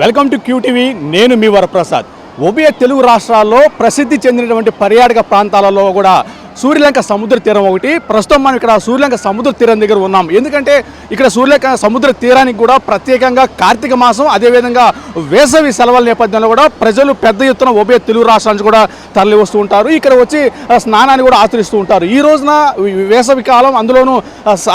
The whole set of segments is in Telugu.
Welcome to QTV. నేను మీ వరప్రసాద్. ఉభయ తెలుగు రాష్ట్రాల్లో ప్రసిద్ధి చెందినటువంటి పర్యాటక ప్రాంతాలలో కూడా సూర్యలంక సముద్ర తీరం ఒకటి. ప్రస్తుతం మనం ఇక్కడ సూర్యలంక సముద్ర తీరం దగ్గర ఉన్నాం. ఎందుకంటే ఇక్కడ సూర్యలంక సముద్ర తీరానికి కూడా ప్రత్యేకంగా కార్తీక మాసం, అదేవిధంగా వేసవి సెలవుల నేపథ్యంలో కూడా ప్రజలు పెద్ద ఎత్తున ఉభయ తెలుగు రాష్ట్రాల నుంచి కూడా తరలి వస్తూ ఉంటారు. ఇక్కడ వచ్చి స్నానాన్ని కూడా ఆచరిస్తూ ఉంటారు. ఈ రోజున వేసవి కాలం, అందులోనూ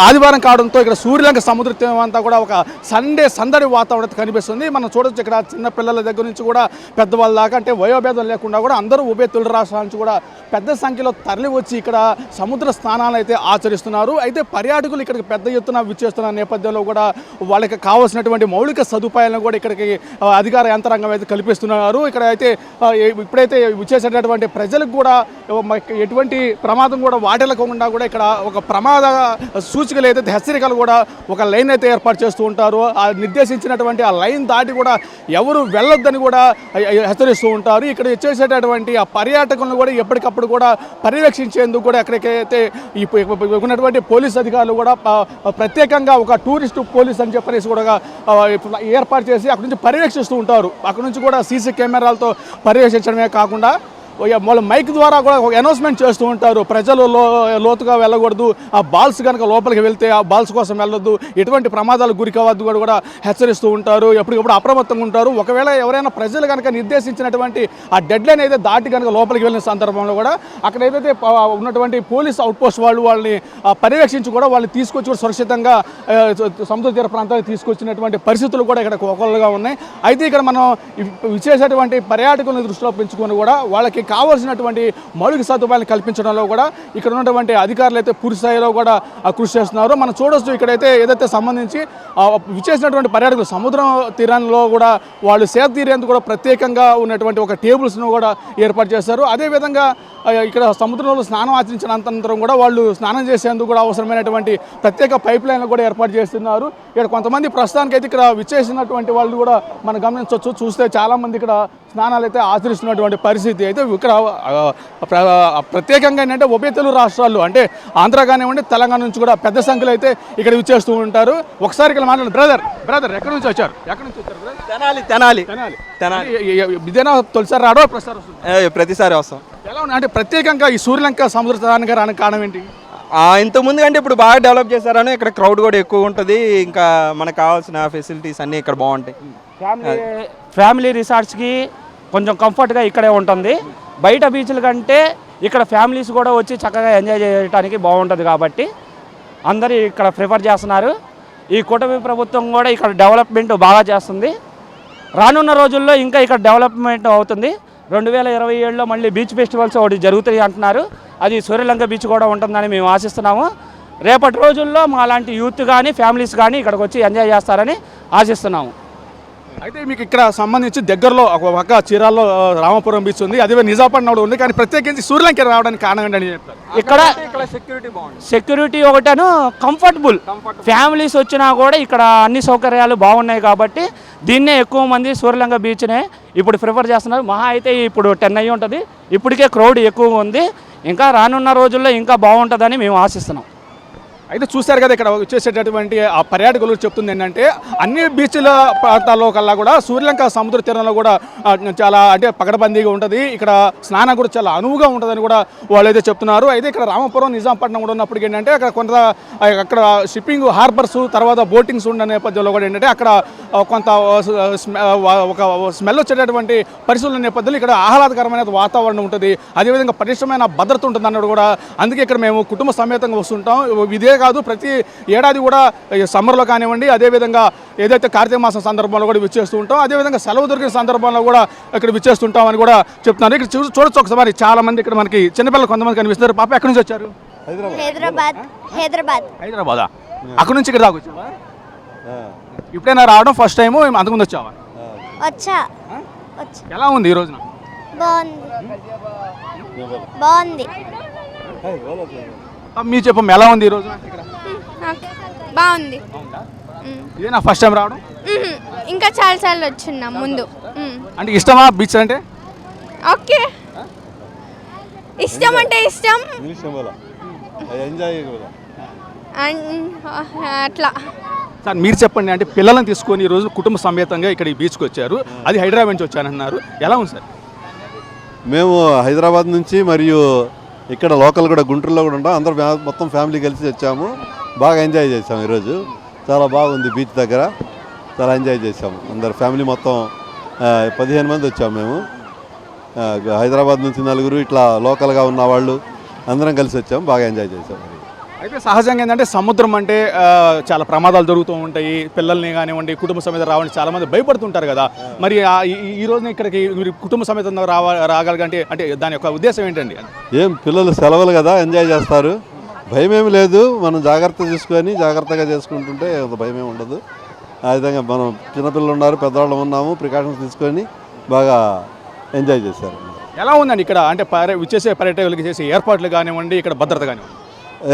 ఆదివారం కావడంతో ఇక్కడ సూర్యలంక సముద్ర తీరం అంతా కూడా ఒక సందడి వాతావరణం కనిపిస్తుంది. మనం చూడొచ్చు, ఇక్కడ చిన్న పిల్లల దగ్గర నుంచి కూడా పెద్దవాళ్ళ దాకా, అంటే వయోభేదం లేకుండా కూడా అందరూ ఉభయ తెలుగు రాష్ట్రాల నుంచి కూడా పెద్ద సంఖ్యలో తరలి వచ్చి ఇక్కడ సముద్ర స్నానాలు అయితే ఆచరిస్తున్నారు. అయితే పర్యాటకులు ఇక్కడికి పెద్ద ఎత్తున విచ్చేస్తున్న నేపథ్యంలో కూడా వాళ్ళకి కావాల్సినటువంటి మౌలిక సదుపాయాలను కూడా ఇక్కడికి అధికార యంత్రాంగం అయితే కల్పిస్తున్నారు. ఇక్కడ అయితే ఇప్పుడైతే విచ్చేసేటటువంటి ప్రజలకు కూడా ఎటువంటి ప్రమాదం కూడా వాటిల్లకుండా కూడా ఇక్కడ ఒక ప్రమాద సూచికలు అయితే హెచ్చరికలు కూడా ఒక లైన్ అయితే ఏర్పాటు చేస్తూ ఉంటారు. ఆ నిర్దేశించినటువంటి ఆ లైన్ దాటి కూడా ఎవరు వెళ్ళొద్దని కూడా హెచ్చరిస్తూ ఉంటారు. ఇక్కడ వచ్చేసేటటువంటి ఆ పర్యాటకులను కూడా ఎప్పటికప్పుడు కూడా పర్యవేక్షించేందుకు కూడా ఎక్కడికైతే ఉన్నటువంటి పోలీస్ అధికారులు కూడా ప్రత్యేకంగా ఒక టూరిస్ట్ పోలీస్ అని చెప్పేసి కూడా ఏర్పాటు చేసి అక్కడి నుంచి పర్యవేక్షిస్తూ ఉంటారు. అక్కడ నుంచి కూడా సీసీ కెమెరాలతో పర్యవేక్షించడమే కాకుండా వాళ్ళు మైక్ ద్వారా కూడా ఒక అనౌన్స్మెంట్ చేస్తూ ఉంటారు. ప్రజలు లోతుగా వెళ్ళకూడదు, ఆ బాల్స్ కనుక లోపలికి వెళ్తే ఆ బాల్స్ కోసం వెళ్ళొద్దు, ఎటువంటి ప్రమాదాలకు గురి కావద్దు కూడా హెచ్చరిస్తూ ఉంటారు. ఎప్పటికప్పుడు అప్రమత్తంగా ఉంటారు. ఒకవేళ ఎవరైనా ప్రజలు కనుక నిర్దేశించినటువంటి ఆ డెడ్ లైన్ అయితే దాటి కనుక లోపలికి వెళ్ళిన సందర్భంలో కూడా అక్కడ ఏదైతే ఉన్నటువంటి పోలీస్ అవుట్ పోస్ట్ వాళ్ళని పర్యవేక్షించి కూడా వాళ్ళని తీసుకొచ్చి కూడా సురక్షితంగా సముద్ర తీర ప్రాంతానికి తీసుకొచ్చినటువంటి పరిస్థితులు కూడా ఇక్కడ ఒకళ్ళుగా ఉన్నాయి. అయితే ఇక్కడ మనం విచ్చేసేటువంటి పర్యాటకులను దృష్టిలో పెంచుకొని కూడా వాళ్ళకి కావాల్సినటువంటి మౌలిక సదుపాయాలను కల్పించడంలో కూడా ఇక్కడ ఉన్నటువంటి అధికారులు అయితే పూర్తి స్థాయిలో కూడా కృషి చేస్తున్నారు. మనం చూడొచ్చు, ఇక్కడైతే ఏదైతే సంబంధించి విచ్చేసినటువంటి పర్యాటకులు సముద్రం తీరంలో కూడా వాళ్ళు సేద తీరేందుకు కూడా ప్రత్యేకంగా ఉన్నటువంటి ఒక టేబుల్స్ను కూడా ఏర్పాటు చేశారు. అదేవిధంగా ఇక్కడ సముద్రంలో స్నానం ఆచరించిన అనంతరం కూడా వాళ్ళు స్నానం చేసేందుకు కూడా అవసరమైనటువంటి ప్రత్యేక పైప్ లైన్లు కూడా ఏర్పాటు చేస్తున్నారు. ఇక్కడ కొంతమంది ప్రస్తుతానికి అయితే ఇక్కడ విచ్చేసినటువంటి వాళ్ళు కూడా మనం గమనించవచ్చు. చూస్తే చాలామంది ఇక్కడ స్నానాలు అయితే ఆచరిస్తున్నటువంటి పరిస్థితి అయితే ఇక్కడ ప్రత్యేకంగా ఏంటంటే ఉభయ తెలుగు రాష్ట్రాలు అంటే ఆంధ్ర కానివ్వండి, తెలంగాణ నుంచి కూడా పెద్ద సంఖ్యలో అయితే ఇక్కడ విచ్చేస్తూ ఉంటారు. ఒకసారి ఇక్కడ మాట్లాడండి. బ్రదర్ ఎక్కడి నుంచి వచ్చారు? తెనాలి. ఇదేనా తొలిసారి రావడం ప్రతిసారి వస్తాం. ఎలా ఉంది అంటే ప్రత్యేకంగా ఈ సూర్యలంక సముద్ర తీరానికి రావడానికి కారణం ఏంటి? ఇంతకుముందు అంటే ఇప్పుడు బాగా డెవలప్ చేశారని ఇక్కడ క్రౌడ్ కూడా ఎక్కువ ఉంటుంది. ఇంకా మనకు కావాల్సిన ఫెసిలిటీస్ అన్నీ ఇక్కడ బాగుంటాయి. ఫ్యామిలీ రిసార్ట్స్కి కొంచెం కంఫర్ట్గా ఇక్కడే ఉంటుంది. బయట బీచ్ల కంటే ఇక్కడ ఫ్యామిలీస్ కూడా వచ్చి చక్కగా ఎంజాయ్ చేయడానికి బాగుంటుంది కాబట్టి అందరూ ఇక్కడ ప్రిఫర్ చేస్తున్నారు. ఈ కూటమి ప్రభుత్వం కూడా ఇక్కడ డెవలప్మెంట్ బాగా చేస్తుంది. రానున్న రోజుల్లో ఇంకా ఇక్కడ డెవలప్మెంట్ అవుతుంది. 2027లో మళ్ళీ బీచ్ ఫెస్టివల్స్ ఒకటి జరుగుతాయి అంటున్నారు. అది సూర్యలంక బీచ్ కూడా ఉంటుందని మేము ఆశిస్తున్నాము. రేపటి రోజుల్లో మా లాంటి యూత్ కానీ ఫ్యామిలీస్ కానీ ఇక్కడికి వచ్చి ఎంజాయ్ చేస్తారని ఆశిస్తున్నాము. అయితే మీకు ఇక్కడ సంబంధించి దగ్గరలో ఒక పక్క చీరాల్లో రామపురం బీచ్ ఉంది, అదే నిజామాబాద్ ఉంది. కానీ ప్రత్యేకించి సూర్యలంక రావడానికి కారణం ఏంటని చెప్తారు? ఇక్కడ సెక్యూరిటీ ఒకటను కంఫర్టబుల్ ఫ్యామిలీస్ వచ్చినా కూడా ఇక్కడ అన్ని సౌకర్యాలు బాగున్నాయి కాబట్టి దీన్నే ఎక్కువ మంది సూర్యలంక బీచ్నే ఇప్పుడు ప్రిఫర్ చేస్తున్నారు. మహా అయితే ఇప్పుడు 10 అయ్యి ఉంటుంది. ఇప్పటికే క్రౌడ్ ఎక్కువగా ఉంది. ఇంకా రానున్న రోజుల్లో ఇంకా బాగుంటుందని మేము ఆశిస్తున్నాం. అయితే చూశారు కదా, ఇక్కడ వచ్చేసేటటువంటి ఆ పర్యాటకులు చెప్తుంది ఏంటంటే అన్ని బీచ్ల ప్రాంతాల్లో కల్లా కూడా సూర్యలంక సముద్ర తీరంలో కూడా చాలా అంటే పకడ్బందీగా ఉంటుంది. ఇక్కడ స్నానం కూడా చాలా అనువుగా ఉంటుందని కూడా వాళ్ళు అయితే చెప్తున్నారు. అయితే ఇక్కడ రామపురం, నిజాంపట్నం కూడా ఉన్నప్పటికీ ఏంటంటే అక్కడ షిప్పింగ్ హార్బర్స్, తర్వాత బోటింగ్స్ ఉన్న నేపథ్యంలో కూడా ఏంటంటే అక్కడ కొంత ఒక స్మెల్ వచ్చేటటువంటి పరిస్థితుల నేపథ్యంలో ఇక్కడ ఆహ్లాదకరమైన వాతావరణం ఉంటుంది. అదేవిధంగా పటిష్టమైన భద్రత ఉంటుంది అన్నది కూడా. అందుకే ఇక్కడ మేము కుటుంబ సమేతంగా వస్తుంటాం. ఇదే కాదు, ప్రతి ఏడాది కూడా సమ్మర్లో కానివ్వండి, అదేవిధంగా ఏదైతే కార్తీక మాసం సందర్భంలో కూడా విచ్చేస్తూ ఉంటాం, అదేవిధంగా సెలవు దొరికిన సందర్భంలో కూడా ఇక్కడ విచ్చేస్తుంటాం అని కూడా చెప్తున్నారు. ఇక్కడ చూడొచ్చు ఒకసారి చాలా మంది ఇక్కడ మనకి చిన్నపిల్లలు కొంతమంది కనిపిస్తున్నారు. పాప ఎక్కడి నుంచి వచ్చారు? హైదరాబాద్. అక్కడ నుంచి ఇక్కడ దాకా వచ్చావా? ఇప్పుడైనా రావడం ఫస్ట్ టైం, అంతకుముందు వచ్చావా? ఎలా ఉంది ఈ రోజున? బాగుంది. మీ చెప్పం ఎలా ఉంది ఈ రోజు? బాగుంది. ఇదే నా ఫస్ట్ టైం రావడం? ఇంకా చాలా సార్లు వచ్చిన్నాం ముందు. అంటే ఇష్టమా బీచ్ అంటే? ఓకే, ఇష్టం అంటే ఇష్టం, ఎంజాయ్ అట్లా సార్ మీరు చెప్పండి, అంటే పిల్లలను తీసుకొని ఈ రోజు కుటుంబ సమేతంగా ఇక్కడ ఈ బీచ్కి వచ్చారు, అది హైదరాబాద్ నుంచి వచ్చానన్నారు, ఎలా ఉంది సార్? మేము హైదరాబాద్ నుంచి మరియు ఇక్కడ లోకల్ కూడా గుంటూరులో కూడా ఉంటాం, అందరూ మొత్తం ఫ్యామిలీ కలిసి వచ్చాము, బాగా ఎంజాయ్ చేసాము. ఈరోజు చాలా బాగుంది, బీచ్ దగ్గర చాలా ఎంజాయ్ చేసాము. అందరు ఫ్యామిలీ మొత్తం 15 మంది వచ్చాము మేము. హైదరాబాద్ నుంచి 4 ఇట్లా లోకల్గా ఉన్న వాళ్ళు అందరం కలిసి వచ్చాము, బాగా ఎంజాయ్ చేసాము. అయితే సహజంగా ఏంటంటే సముద్రం అంటే చాలా ప్రమాదాలు జరుగుతూ ఉంటాయి, పిల్లల్ని కానివ్వండి కుటుంబ సమేత రావాలని చాలా మంది భయపడుతుంటారు కదా, మరి ఈ రోజున ఇక్కడికి మీరు కుటుంబ సమేతంగా రాగలగంటే అంటే దాని యొక్క ఉద్దేశం ఏంటండి? ఏం పిల్లలు సెలవులు కదా, ఎంజాయ్ చేస్తారు, భయం ఏమి లేదు. మనం జాగ్రత్త తీసుకొని జాగ్రత్తగా చేసుకుంటుంటే భయం ఏమి ఉండదు. ఆ విధంగా మనం చిన్నపిల్లలు ఉన్నారు, పెద్దవాళ్ళు ఉన్నాము, ప్రికాషన్స్ తీసుకొని బాగా ఎంజాయ్ చేశారు. ఎలా ఉందండి ఇక్కడ అంటే విచ్చేసే పర్యటకులకి చేసే ఏర్పాట్లు కానివ్వండి, ఇక్కడ భద్రత కానివ్వండి?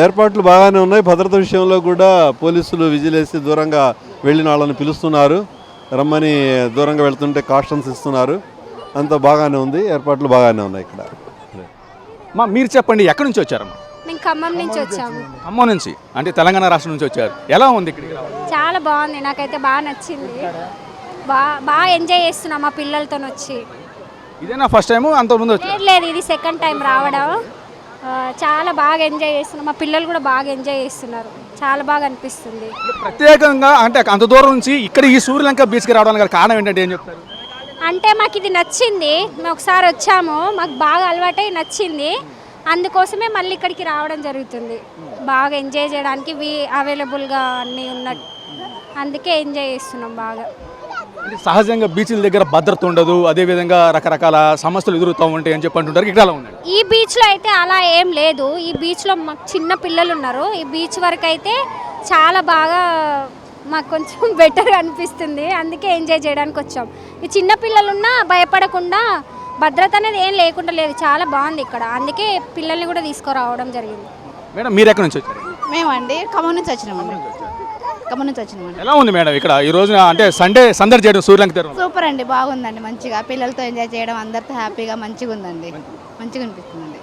ఏర్పాట్లు బాగానే ఉన్నాయి. భద్రత విషయంలో కూడా పోలీసులు విజిలేసి దూరంగా వెళ్ళిన వాళ్ళని పిలుస్తున్నారు, రమ్మని దూరంగా వెళ్తుంటే కాషన్స్ ఇస్తున్నారు. అంత బాగానే ఉంది, ఏర్పాట్లు బాగానే ఉన్నాయి ఇక్కడ. మీరు చెప్పండి, ఎక్కడి నుంచి వచ్చారమ్మా? మేము ఖమ్మం నుంచి వచ్చాము. ఖమ్మం నుంచి అంటే తెలంగాణ రాష్ట్రం నుంచి వచ్చారు, ఎలా ఉంది ఇక్కడికి రావడం? చాలా బాగుంది, నాకైతే బాగా నచ్చింది. బాగా ఎంజాయ్ చేస్తున్నాం మా పిల్లలతో వచ్చి. ఇదేనా ఫస్ట్ టైం అంతకుముందు వచ్చారు? లేదు, ఇది సెకండ్ టైం రావడం. చాలా బాగా ఎంజాయ్ చేస్తున్నాం, మా పిల్లలు కూడా బాగా ఎంజాయ్ చేస్తున్నారు, చాలా బాగా అనిపిస్తుంది. ప్రత్యేకంగా అంటే అంత దూరం నుంచి ఇక్కడ ఈ సూర్యలంక బీచ్కి రావడానికి కారణం ఏంటంటే ఏం చెప్తారు? అంటే మాకు ఇది నచ్చింది, మేము ఒకసారి వచ్చాము, మాకు బాగా అలవాటై నచ్చింది, అందుకోసమే మళ్ళీ ఇక్కడికి రావడం జరుగుతుంది. బాగా ఎంజాయ్ చేయడానికి అవైలబుల్గా అన్నీ ఉన్నట్టు, అందుకే ఎంజాయ్ చేస్తున్నాం బాగా. సహజంగా బీచ్ల దగ్గర భద్రత ఉండదు, అదేవిధంగా రకరకాల సమస్యలు ఎదురుతూ ఉంటాయి అని చెప్పి అంటుంటారు, ఇక్కడ అలా ఉంది? ఈ బీచ్లో అయితే అలా ఏం లేదు. ఈ బీచ్లో మాకు చిన్న పిల్లలు ఉన్నారు, ఈ బీచ్ వరకు అయితే చాలా బాగా మాకు కొంచెం బెటర్గా అనిపిస్తుంది, అందుకే ఎంజాయ్ చేయడానికి వచ్చాం. ఈ చిన్న పిల్లలున్నా భయపడకుండా, భద్రత అనేది ఏం లేకుండా లేదు, చాలా బాగుంది ఇక్కడ, అందుకే పిల్లల్ని కూడా తీసుకురావడం జరిగింది. మేడం మీరు ఎక్కడి నుంచి వచ్చారు? మేమండి ఖమ్మం నుంచి వచ్చినామండి. ఖమ్మం నుంచి వచ్చినామండి. ఎలా ఉంది మేడం ఇక్కడ ఈ రోజున అంటే సండే సందడి చేయడం సూర్యలంక తీరం? సూపర్ అండి, బాగుందండి, మంచిగా పిల్లలతో ఎంజాయ్ చేయడం, అందరితో హ్యాపీగా మంచిగా ఉందండి, మంచిగా అనిపిస్తుందండి.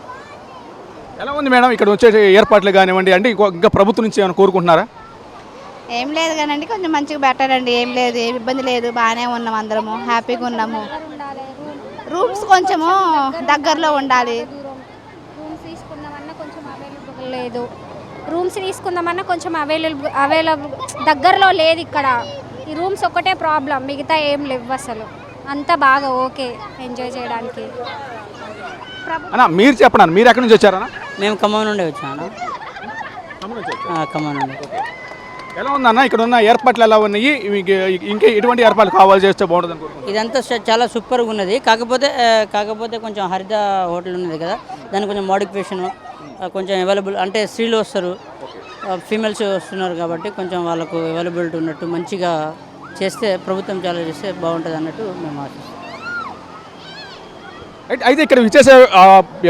ఎలా ఉంది మేడం ఇక్కడ వచ్చే ఏర్పాట్లు కానివ్వండి, అంటే ఇంకా ప్రభుత్వం నుంచి ఏమైనా కోరుకుంటున్నారా? ఏం లేదు కానండి, కొంచెం మంచిగా బెటర్ అండి, ఏం లేదు, ఏం ఇబ్బంది లేదు, బాగానే ఉన్నాం, అందరము హ్యాపీగా ఉన్నాము. రూమ్స్ కొంచెము దగ్గరలో ఉండాలి. రూమ్స్ తీసుకుందామన్నా కొంచెం అవైలబుల్ లేదు, రూమ్స్ తీసుకుందామన్నా కొంచెం అవైలబుల్ దగ్గరలో లేదు ఇక్కడ. ఈ రూమ్స్ ఒక్కటే ప్రాబ్లం, మిగతా ఏం లేవు అసలు, అంతా బాగా ఓకే ఎంజాయ్ చేయడానికి. అన్న మీరు చెప్పండి, మీరు ఎక్కడి నుంచి వచ్చారన్నా? మేము ఖమ్మం నుండి వచ్చాను. ఖమ్మం నుండి. ఎలా ఉందన్న ఇక్కడ ఉన్న ఏర్పాట్లు ఎలా ఉన్నాయి, ఇంకా ఎటువంటి ఏర్పాట్లు కావాలి చేస్తే బాగుంటుంది అనుకుంటున్నాను? ఇదంతా చాలా సూపర్గా ఉన్నది, కాకపోతే కొంచెం హరిత హోటల్ ఉన్నది కదా, దానికి కొంచెం మోడిఫికేషన్ కొంచెం అవైలబుల్, అంటే స్త్రీలు వస్తారు, ఫీమేల్స్ వస్తున్నారు కాబట్టి కొంచెం వాళ్ళకు అవైలబిలిటీ ఉన్నట్టు మంచిగా చేస్తే, ప్రభుత్వం చాలా చేస్తే బాగుంటుంది అన్నట్టు మేము ఆశిస్తాం. అయితే ఇక్కడ విచ్చేసే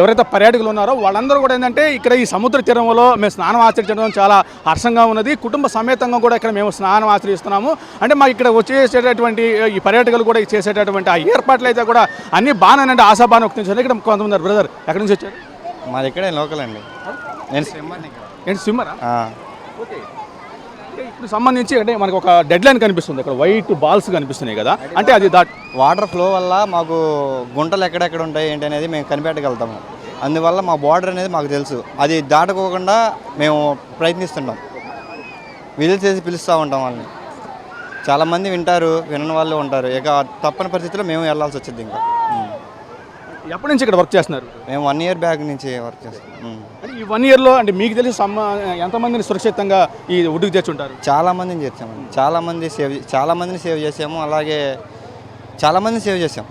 ఎవరైతే పర్యాటకులు ఉన్నారో వాళ్ళందరూ కూడా ఏంటంటే ఇక్కడ ఈ సముద్ర తీరంలో మేము స్నానం ఆచరించడం చాలా హర్షంగా ఉన్నది, కుటుంబ సమేతంగా కూడా ఇక్కడ మేము స్నానం ఆచరిస్తున్నాము. అంటే మాకు ఇక్కడ వచ్చేసేటటువంటి ఈ పర్యాటకులు కూడా చేసేటటువంటి ఆ ఏర్పాట్లు అయితే కూడా అన్ని బాగానే ఆశాబాను వ్యక్తం. ఇక్కడ కొంతమంది బ్రదర్ ఎక్కడి నుంచి వచ్చారు? మాది ఇక్కడే లోకల్ అండి, నేను స్విమ్మర్ని. ఏంటి స్విమ్మరా? ఓకే. ఇప్పుడు సంబంధించి అంటే మనకు ఒక డెడ్ లైన్ కనిపిస్తుంది, ఇక్కడ వైట్ బాల్స్ కనిపిస్తున్నాయి కదా, అంటే అది వాటర్ ఫ్లో వల్ల మాకు గుంటలు ఎక్కడెక్కడ ఉంటాయి ఏంటి అనేది మేము కనిపెట్టగలుగుతాము. అందువల్ల మా బార్డర్ అనేది మాకు తెలుసు, అది దాటుకోకుండా మేము ప్రయత్నిస్తుంటాం, విజిల్ చేసి పిలుస్తూ ఉంటాం వాళ్ళని. చాలామంది వింటారు, వినని వాళ్ళు ఉంటారు, ఇక తప్పని పరిస్థితిలో మేము వెళ్ళాల్సి వచ్చింది. ఇంకా ఎప్పటి నుంచి ఇక్కడ వర్క్ చేస్తున్నారు? మేము 1 year బ్యాక్ నుంచి వర్క్ చేస్తాం. ఈ 1 yearలో అంటే మీకు తెలిసి ఎంతమందిని సురక్షితంగా ఈ ఒడ్డుకు చేర్చుంటారు? చాలామందిని చేర్చామండి, చాలామందిని సేవ్ చేసాము, అలాగే చాలామందిని సేవ్ చేసాం,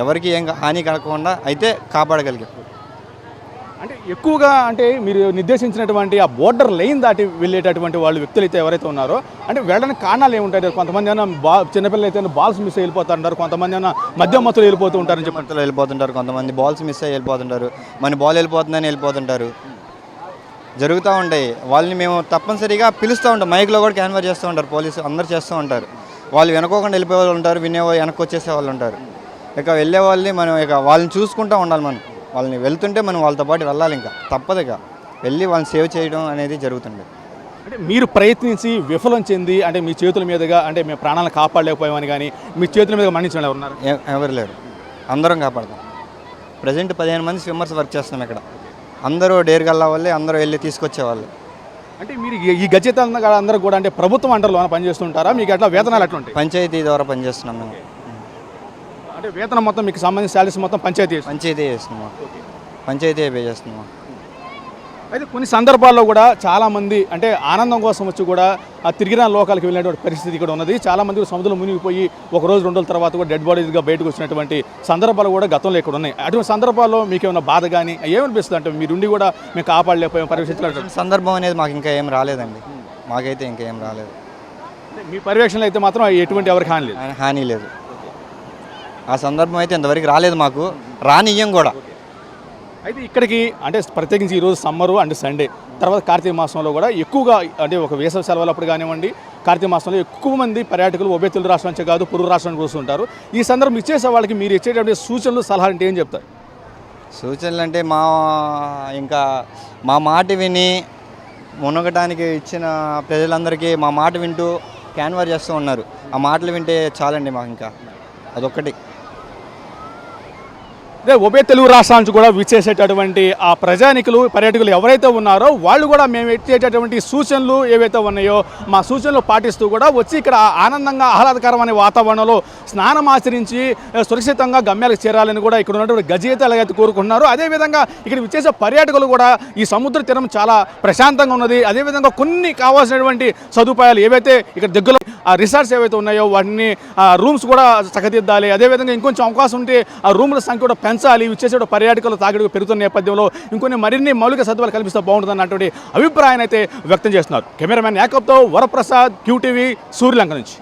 ఎవరికి ఏం హాని కలగకుండా అయితే కాపాడగలిగాం. అంటే ఎక్కువగా అంటే మీరు నిర్దేశించినటువంటి ఆ బోర్డర్ లైన్ దాటి వెళ్ళేటటువంటి వాళ్ళు వ్యక్తులు అయితే ఎవరైతే ఉన్నారో అంటే వెళ్ళడానికి కారణాలు ఏముంటాయి? కొంతమంది ఏమైనా చిన్నపిల్లలు అయితే బాల్స్ మిస్ అయిపోతుంటారు, కొంతమంది ఏమైనా మధ్య మత్తులు వెళ్ళిపోతూ ఉంటారని చెప్పి మత్తులు వెళ్ళిపోతుంటారు, కొంతమంది బాల్స్ మిస్ అయ్యి వెళ్ళిపోతుంటారు, మన బాల్ వెళ్ళిపోతుందని వెళ్ళిపోతుంటారు, జరుగుతూ ఉంటాయి. వాళ్ళని మేము తప్పనిసరిగా పిలుస్తూ ఉంటాం, మైక్లో కూడా క్యాన్వర్ చేస్తూ ఉంటారు, పోలీసు అందరూ చేస్తూ ఉంటారు. వాళ్ళు వెనుకోకుండా వెళ్ళిపోయే వాళ్ళు ఉంటారు, వినేవాళ్ళు వెనక్కి వచ్చేసే వాళ్ళు ఉంటారు. ఇక వెళ్ళే వాళ్ళని మనం ఇక వాళ్ళని చూసుకుంటూ ఉండాలి, మనం వాళ్ళని వెళ్తుంటే మనం వాళ్ళతో పాటు వెళ్ళాలి, ఇంకా తప్పదు, ఇక వెళ్ళి వాళ్ళని సేవ్ చేయడం అనేది జరుగుతుంది. అంటే మీరు ప్రయత్నించి విఫలం చెంది అంటే మీ చేతుల మీదుగా అంటే మేము ప్రాణాలను కాపాడలేకపోయామని కానీ మీ చేతుల మీద మరణించిన వాళ్ళు ఉన్నారు? ఎవరు లేరు, అందరం కాపాడతాం. ప్రజెంట్ 15 మంది స్విమ్మర్స్ వర్క్ చేస్తున్నాం ఇక్కడ. అందరూ డేర్గల్లా వాళ్ళే, అందరూ వెళ్ళి తీసుకొచ్చేవాళ్ళు. అంటే మీరు ఈ గజేత అందరూ కూడా అంటే ప్రభుత్వం అండర్లో పనిచేస్తుంటారా? మీకు అట్లా వేతనాలు ఎట్లా ఉంటాయి? పంచాయతీ ద్వారా పనిచేస్తున్నాం మేము. అంటే వేతనం మొత్తం మీకు సంబంధించిన శాలరీస్ మొత్తం పంచాయతీ చేస్తున్నాం, పంచాయతీ పే చేస్తున్నాం. అయితే కొన్ని సందర్భాల్లో కూడా చాలామంది అంటే ఆనందం కోసం వచ్చి కూడా ఆ తిరిగిన లోకాలకు వెళ్ళినటువంటి పరిస్థితి ఇక్కడ ఉన్నది. చాలామంది సముద్రంలో మునిగిపోయి ఒక రోజు 2 రోజుల తర్వాత కూడా డెడ్ బాడీస్గా బయటకు వచ్చినటువంటి సందర్భాలు కూడా గతంలో ఇక్కడ ఉన్నాయి. అటువంటి సందర్భాల్లో మీకు ఏమైనా బాధ కానీ ఏమనిపిస్తుంది? అంటే మీరుండి కూడా మేము కాపాడలేకపోయాం పరిస్థితులు సందర్భం అనేది మాకు ఇంకా ఏం రాలేదండి, మాకైతే ఇంకా ఏం రాలేదు. మీ పర్యవేక్షణలో అయితే మాత్రం ఎటువంటి ఎవరికి హాని లేదు? హాని లేదు. ఆ సందర్భం అయితే ఇంతవరకు రాలేదు, మాకు రానియ్యం కూడా. అయితే ఇక్కడికి అంటే ప్రత్యేకించి ఈరోజు సమ్మరు అండ్ సండే తర్వాత కార్తీక మాసంలో కూడా ఎక్కువగా అంటే ఒక వేసవి సెలవులప్పుడు కానివ్వండి కార్తీక మాసంలో ఎక్కువ మంది పర్యాటకులు ఉభయ తెలుగు రాష్ట్రం నుంచి కాదు పొరుగు రాష్ట్రానికి వస్తుంటారు. ఈ సందర్భం ఇచ్చేసే వాళ్ళకి మీరు ఇచ్చేటువంటి సూచనలు సలహాలు అంటే ఏం చెప్తారు? సూచనలు అంటే ఇంకా మా మాట విని మునగటానికి ఇచ్చిన ప్రజలందరికీ మా మాట వింటూ క్యాన్వర్ చేస్తూ ఉన్నారు. ఆ మాటలు వింటే చాలండి మాకు, ఇంకా అదొక్కటి. అదే ఉభయ తెలుగు రాష్ట్రాల నుంచి కూడా విచ్చేసేటటువంటి ఆ ప్రజానికులు పర్యాటకులు ఎవరైతే ఉన్నారో వాళ్ళు కూడా మేము ఇచ్చేటటువంటి సూచనలు ఏవైతే ఉన్నాయో మా సూచనలు పాటిస్తూ కూడా వచ్చి ఇక్కడ ఆనందంగా ఆహ్లాదకరమైన వాతావరణంలో స్నానం ఆచరించి సురక్షితంగా గమ్యాలకు చేరాలని కూడా ఇక్కడ ఉన్నటువంటి గజయితలు అయితే కోరుకుంటున్నారు. అదేవిధంగా ఇక్కడ విచ్చేసే పర్యాటకులు కూడా ఈ సముద్ర తీరం చాలా ప్రశాంతంగా ఉన్నది. అదేవిధంగా కొన్ని కావాల్సినటువంటి సదుపాయాలు ఏవైతే ఇక్కడ దగ్గరలో ఆ రిసార్ట్స్ ఏవైతే ఉన్నాయో వాటిని రూమ్స్ కూడా చక్కదిద్దాలి. అదేవిధంగా ఇంకొంచెం అవకాశం ఉంటే ఆ రూముల సంఖ్య కూడా పెంచాలి. ఇచ్చేసే పర్యాటకులు తాకిడి పెరుగుతున్న నేపథ్యంలో ఇంకొన్ని మరిన్ని మౌలిక సదుపాయాలు కల్పిస్తే బాగుంటుంది అన్నటువంటి అభిప్రాయాన్ని అయితే వ్యక్తం చేస్తున్నారు. కెమెరామెన్ యాకబ్తో వరప్రసాద్, QTV, సూర్యలంక నుంచి.